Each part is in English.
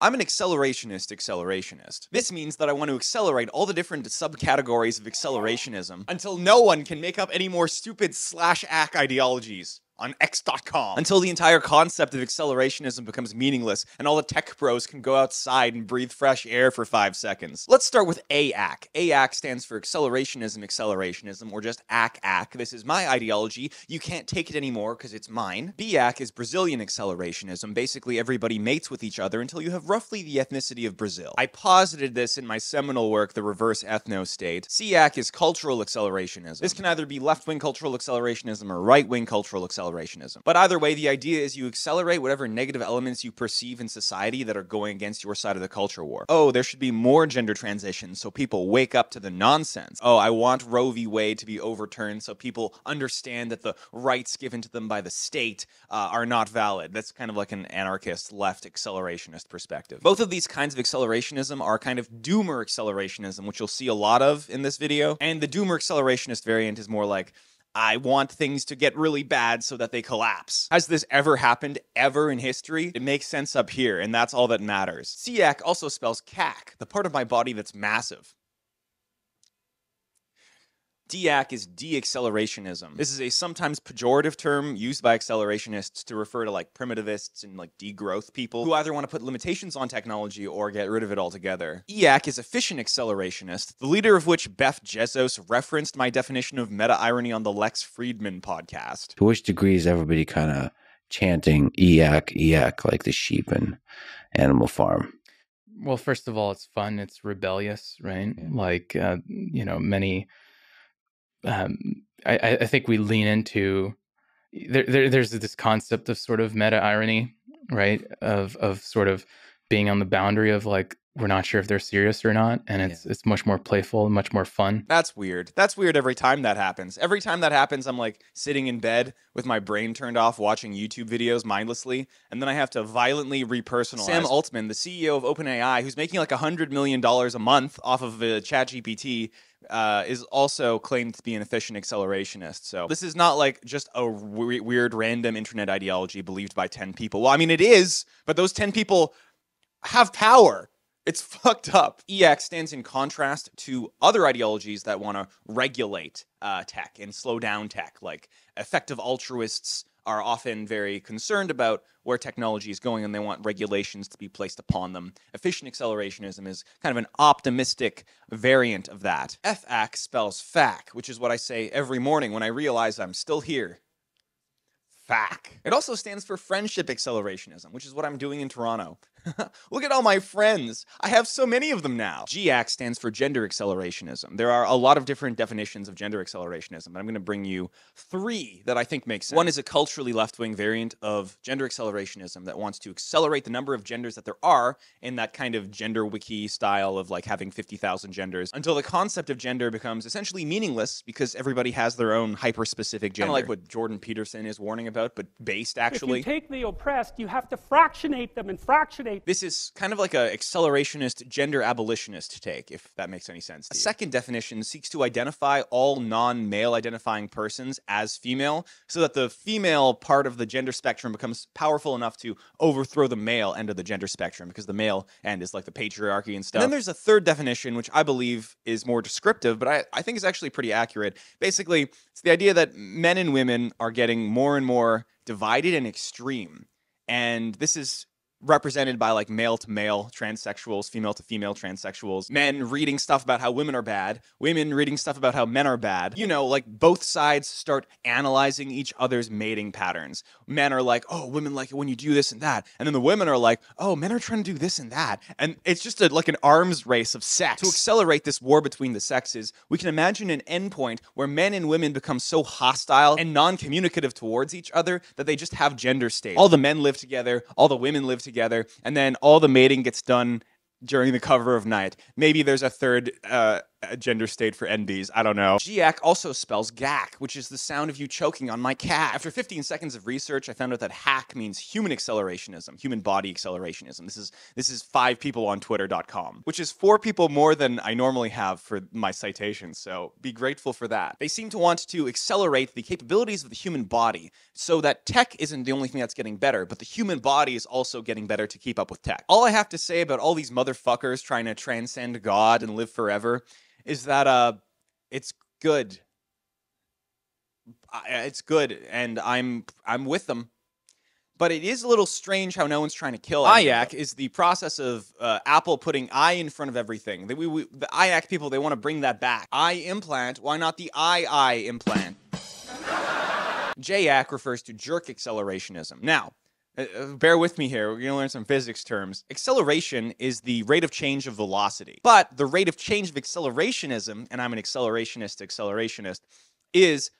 I'm an accelerationist. This means that I want to accelerate all the different subcategories of accelerationism until no one can make up any more stupid /ac ideologies on x.com, until the entire concept of accelerationism becomes meaningless and all the tech bros can go outside and breathe fresh air for 5 seconds. Let's start with AAC. AAC stands for Accelerationism, or just ACAC. This is my ideology. You can't take it anymore because it's mine. BAC is Brazilian accelerationism. Basically, everybody mates with each other until you have roughly the ethnicity of Brazil. I posited this in my seminal work, The Reverse Ethno-State. CAC is cultural accelerationism. This can either be left-wing cultural accelerationism or right-wing cultural accelerationism. But either way, the idea is you accelerate whatever negative elements you perceive in society that are going against your side of the culture war. Oh, there should be more gender transitions so people wake up to the nonsense. Oh, I want Roe v. Wade to be overturned so people understand that the rights given to them by the state are not valid. That's kind of like an anarchist left accelerationist perspective. Both of these kinds of accelerationism are kind of doomer accelerationism, which you'll see a lot of in this video. And the doomer accelerationist variant is more like, I want things to get really bad so that they collapse. Has this ever happened ever in history? It makes sense up here, and that's all that matters. CAC also spells CAC, the part of my body that's massive. DAC is de-accelerationism. This is a sometimes pejorative term used by accelerationists to refer to like primitivists and like degrowth people who either want to put limitations on technology or get rid of it altogether. EAC is efficient accelerationist, the leader of which, Beth Jezos, referenced my definition of meta-irony on the Lex Friedman podcast. To which degree is everybody kind of chanting EAC, EAC, like the sheep in Animal Farm? Well, first of all, it's fun. It's rebellious, right? Like, many... I think we lean into there's this concept of sort of meta irony, right? Of sort of being on the boundary of like, we're not sure if they're serious or not. And it's much more playful and much more fun. That's weird. That's weird every time that happens. Every time that happens, I'm like sitting in bed with my brain turned off, watching YouTube videos mindlessly. And then I have to violently repersonalize. Sam Altman, the CEO of OpenAI, who's making like $100 million a month off of ChatGPT, is also claimed to be an efficient accelerationist. So this is not like just a weird random internet ideology believed by 10 people. Well, I mean, it is, but those 10 people have power. It's fucked up. EX stands in contrast to other ideologies that want to regulate tech and slow down tech. Like effective altruists are often very concerned about where technology is going and they want regulations to be placed upon them. Efficient accelerationism is kind of an optimistic variant of that. FAC spells FAC, which is what I say every morning when I realize I'm still here. FAC. It also stands for Friendship Accelerationism, which is what I'm doing in Toronto. Look at all my friends. I have so many of them now. GAC stands for Gender Accelerationism. There are a lot of different definitions of gender accelerationism, but I'm going to bring you 3 that I think make sense. One is a culturally left-wing variant of gender accelerationism that wants to accelerate the number of genders that there are in that kind of gender wiki style of like having 50,000 genders until the concept of gender becomes essentially meaningless because everybody has their own hyper-specific gender. Kind of like what Jordan Peterson is warning about, but based actually. If you take the oppressed, you have to fractionate them and fractionate. This is kind of like an accelerationist, gender abolitionist take, if that makes any sense to you. A second definition seeks to identify all non-male identifying persons as female, so that the female part of the gender spectrum becomes powerful enough to overthrow the male end of the gender spectrum, because the male end is like the patriarchy and stuff. And then there's a third definition, which I believe is more descriptive, but I think is actually pretty accurate. Basically, it's the idea that men and women are getting more and more divided and extreme. And this is represented by like male to male transsexuals, female to female transsexuals, men reading stuff about how women are bad, women reading stuff about how men are bad. You know, like both sides start analyzing each other's mating patterns. Men are like, oh, women like it when you do this and that. And then the women are like, oh, men are trying to do this and that. And it's just like an arms race of sex. To accelerate this war between the sexes, we can imagine an endpoint where men and women become so hostile and non-communicative towards each other that they just have gender states. All the men live together, all the women live together, and then all the mating gets done during the cover of night. Maybe there's a third gender state for NBs. I don't know. GAC also spells gack, which is the sound of you choking on my cat. After 15 seconds of research, I found out that hack means human accelerationism, human body accelerationism. This is 5 people on Twitter.com, which is 4 people more than I normally have for my citations, so be grateful for that. They seem to want to accelerate the capabilities of the human body so that tech isn't the only thing that's getting better, but the human body is also getting better to keep up with tech. All I have to say about all these motherfuckers trying to transcend God and live forever is that it's good. It's good, and I'm with them. But it is a little strange how no one's trying to kill IAC is the process of Apple putting I in front of everything. The IAC people, they want to bring that back. I implant, why not the I implant? JAC refers to jerk accelerationism. Now, bear with me here, we're going to learn some physics terms. Acceleration is the rate of change of velocity. But the rate of change of accelerationism, and I'm an accelerationist, is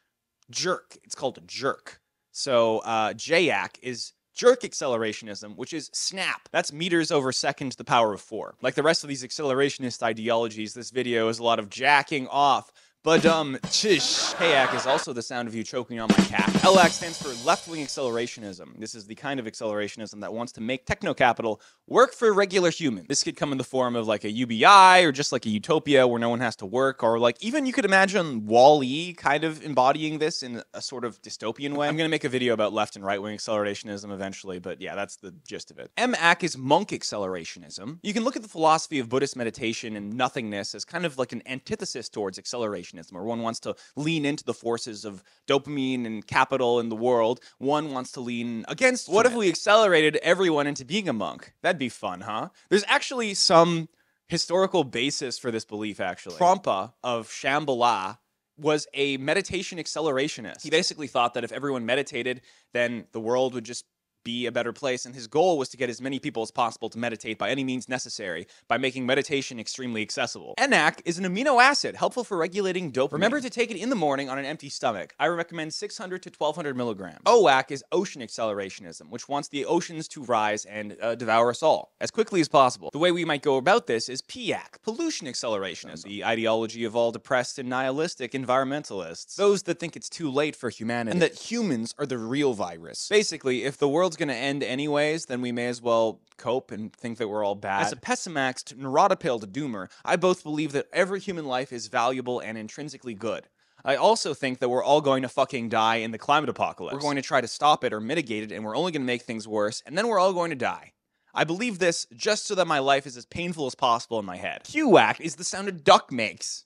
jerk. It's called a jerk. So JAC is jerk accelerationism, which is snap. That's meters over second to the power of 4. Like the rest of these accelerationist ideologies, this video is a lot of jacking off. Chish. KAC is also the sound of you choking on my cat. LAC stands for left-wing accelerationism. This is the kind of accelerationism that wants to make techno-capital work for regular humans. This could come in the form of like a UBI or just like a utopia where no one has to work, or like even you could imagine Wall-E kind of embodying this in a sort of dystopian way. I'm going to make a video about left and right-wing accelerationism eventually, but yeah, that's the gist of it. MAC is monk accelerationism. You can look at the philosophy of Buddhist meditation and nothingness as kind of like an antithesis towards accelerationism, where one wants to lean into the forces of dopamine and capital in the world. One wants to lean against. What if we accelerated everyone into being a monk? That'd be fun, huh? There's actually some historical basis for this belief, actually. Trompa of Shambhala was a meditation accelerationist. He basically thought that if everyone meditated, then the world would just be a better place, and his goal was to get as many people as possible to meditate by any means necessary by making meditation extremely accessible. NAC is an amino acid, helpful for regulating dopamine. Remember to take it in the morning on an empty stomach. I recommend 600 to 1200 milligrams. OAC is ocean accelerationism, which wants the oceans to rise and devour us all as quickly as possible. The way we might go about this is PAC, pollution accelerationism, the ideology of all depressed and nihilistic environmentalists, those that think it's too late for humanity, and that humans are the real virus. Basically, if the world's going to end anyways, then we may as well cope and think that we're all bad. As a pessimaxed, neurotapaled doomer, I both believe that every human life is valuable and intrinsically good. I also think that we're all going to fucking die in the climate apocalypse. We're going to try to stop it or mitigate it, and we're only going to make things worse, and then we're all going to die. I believe this just so that my life is as painful as possible in my head. QAC is the sound a duck makes.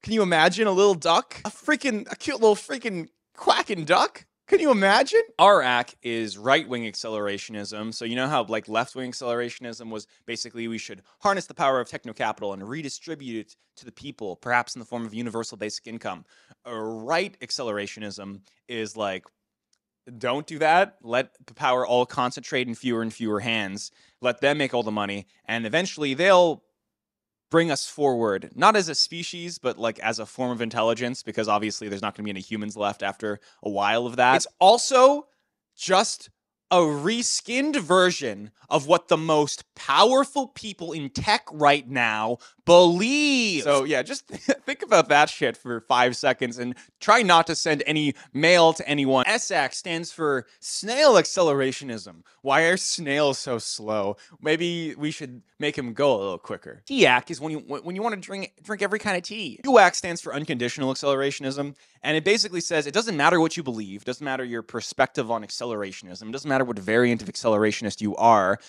Can you imagine a little duck? A cute little freaking quacking duck? Can you imagine? RAC is right-wing accelerationism. So you know how like left-wing accelerationism was basically we should harness the power of techno-capital and redistribute it to the people, perhaps in the form of universal basic income. Right accelerationism is like, don't do that. Let the power all concentrate in fewer and fewer hands. Let them make all the money, and eventually they'll bring us forward, not as a species, but like as a form of intelligence, because obviously there's not going to be any humans left after a while of that. It's also just a reskinned version of what the most powerful people in tech right now believe. So yeah, just think about that shit for 5 seconds and try not to send any mail to anyone. SAC stands for snail accelerationism. Why are snails so slow? Maybe we should make them go a little quicker. TAC is when you want to drink every kind of tea. UAC stands for unconditional accelerationism, and it basically says it doesn't matter what you believe, doesn't matter your perspective on accelerationism, doesn't matter what variant of accelerationist you are.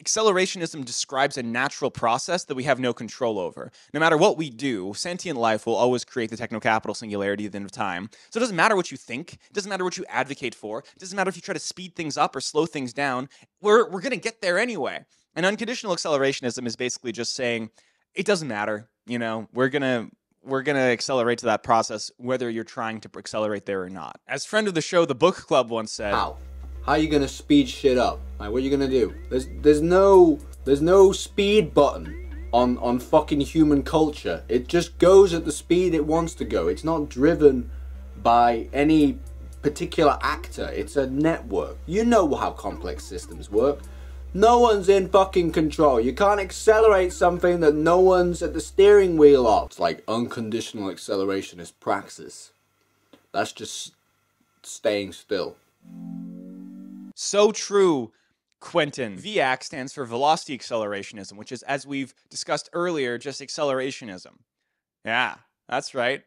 Accelerationism describes a natural process that we have no control over. No matter what we do, sentient life will always create the techno-capital singularity at the end of time. So it doesn't matter what you think. It doesn't matter what you advocate for. It doesn't matter if you try to speed things up or slow things down. We're going to get there anyway. And unconditional accelerationism is basically just saying, it doesn't matter. You know, we're going to accelerate to that process whether you're trying to accelerate there or not. As friend of the show, the Book Club once said, How are you gonna speed shit up? Like, what are you gonna do? There's no speed button on fucking human culture. It just goes at the speed it wants to go. It's not driven by any particular actor. It's a network. You know how complex systems work. No one's in fucking control. You can't accelerate something that no one's at the steering wheel of. It's like unconditional acceleration is praxis. That's just staying still. So true, Quentin. VAC stands for velocity accelerationism, which is, as we've discussed earlier, just accelerationism. Yeah, that's right.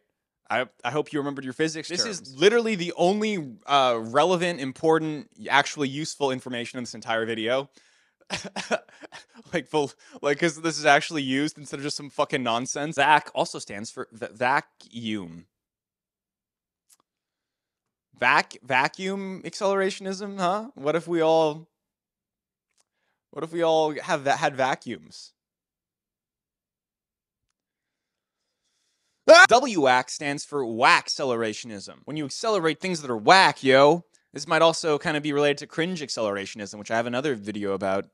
I hope you remembered your physics terms. This is literally the only relevant, important, actually useful information in this entire video. Because this is actually used instead of just some fucking nonsense. VAC also stands for vacuum. Vacuum accelerationism, huh? What if we all had vacuums? WAC stands for whack accelerationism. When you accelerate things that are whack, yo. This might also kind of be related to cringe accelerationism, which I have another video about,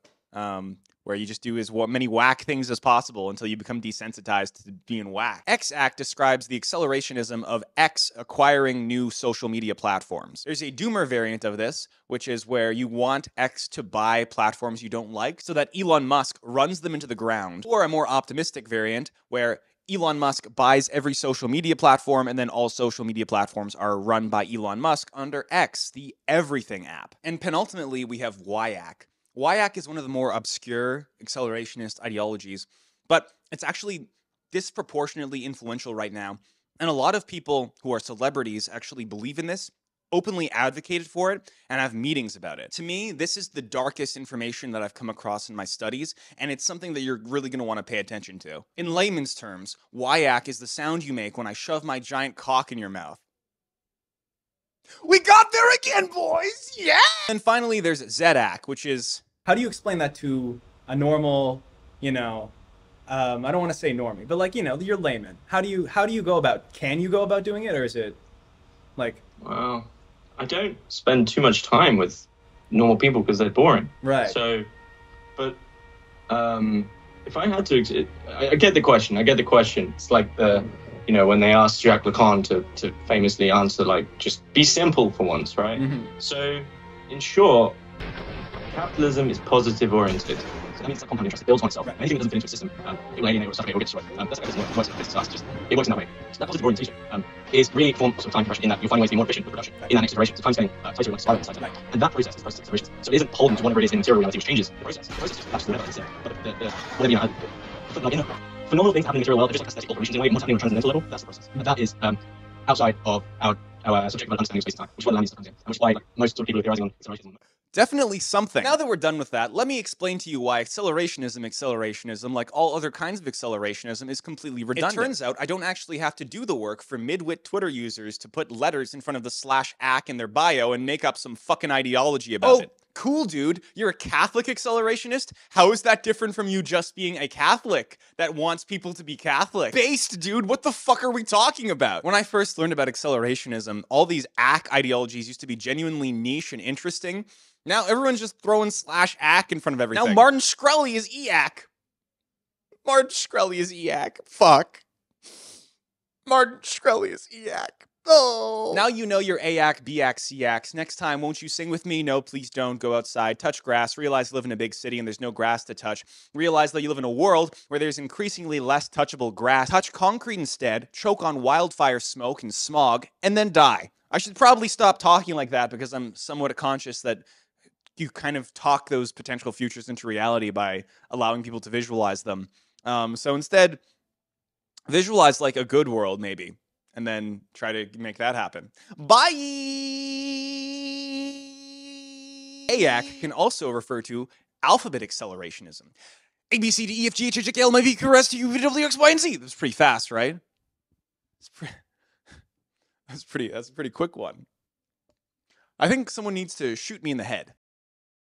where you just do as many whack things as possible until you become desensitized to being whack. XAC describes the accelerationism of X acquiring new social media platforms. There's a doomer variant of this, which is where you want X to buy platforms you don't like so that Elon Musk runs them into the ground. Or a more optimistic variant where Elon Musk buys every social media platform, and then all social media platforms are run by Elon Musk under X, the everything app. And penultimately, we have YAC. YAC is one of the more obscure accelerationist ideologies, but it's actually disproportionately influential right now. And a lot of people who are celebrities actually believe in this, openly advocated for it, and have meetings about it. To me, this is the darkest information that I've come across in my studies, and it's something that you're really going to want to pay attention to. In layman's terms, YAC is the sound you make when I shove my giant cock in your mouth. We got there again, boys! Yeah! And finally, there's ZAC, which is... How do you explain that to a normal, I don't want to say normie, but like, you're layman. How do you go about, can you go about doing it, or is it like... Well, I don't spend too much time with normal people because they're boring. Right. So, but if I had to, I get the question. It's like when they asked Jacques Lacan to famously answer, like, just be simple for once, right? Mm-hmm. So, in short, capitalism is positive oriented. That means it's a compound interest. It builds on itself. Right. Anything that doesn't fit into a system, it will alienate or suffocate or get destroyed. That's how it works. It works in that way. So that positive orientation is really a form of time compression in that you're finding ways to be more efficient with production in that next iteration. So time spending places where you want to start. And that process is process acceleration. So it isn't beholden to whatever it is in material reality which changes the process. The process just absolutely never is it. But phenomenal things happen in the material world. They're just like aesthetic operations in a way. What's happening on a transcendental level, that's the process. And that is outside of our subjective understanding of space and time, which is what land comes in, and which is why most sort of people are theorizing on accelerationism. Definitely something. Now that we're done with that, let me explain to you why accelerationism, like all other kinds of accelerationism, is completely redundant. It turns out I don't actually have to do the work for mid-wit Twitter users to put letters in front of the /AC in their bio and make up some fucking ideology about it. Cool, dude. You're a Catholic accelerationist? How is that different from you just being a Catholic that wants people to be Catholic? Based, dude. What the fuck are we talking about? When I first learned about accelerationism, all these AC ideologies used to be genuinely niche and interesting. Now everyone's just throwing /AC in front of everything. Now Martin Shkreli is EAC. Martin Shkreli is EAC. Fuck. Martin Shkreli is EAC. Oh. Now you know your AAC, BAC, CAC. Next time, won't you sing with me? No, please don't. Go outside. Touch grass. Realize you live in a big city and there's no grass to touch. Realize that you live in a world where there's increasingly less touchable grass. Touch concrete instead. Choke on wildfire smoke and smog. And then die. I should probably stop talking like that because I'm somewhat conscious that you kind of talk those potential futures into reality by allowing people to visualize them. So instead, visualize like a good world, maybe. And then try to make that happen. Bye! AAC can also refer to alphabet accelerationism. A, B, C, D, E, F, G, H, I, J, K, L, M, N, P, Q, R, S, T, U, V, W, X, Y, and Z. That was pretty fast, right? That's a pretty quick one. I think someone needs to shoot me in the head.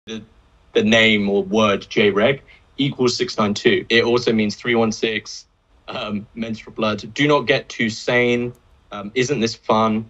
The name or word JREG equals 692. It also means 316. Menstrual blood. Do not get too sane. Isn't this fun?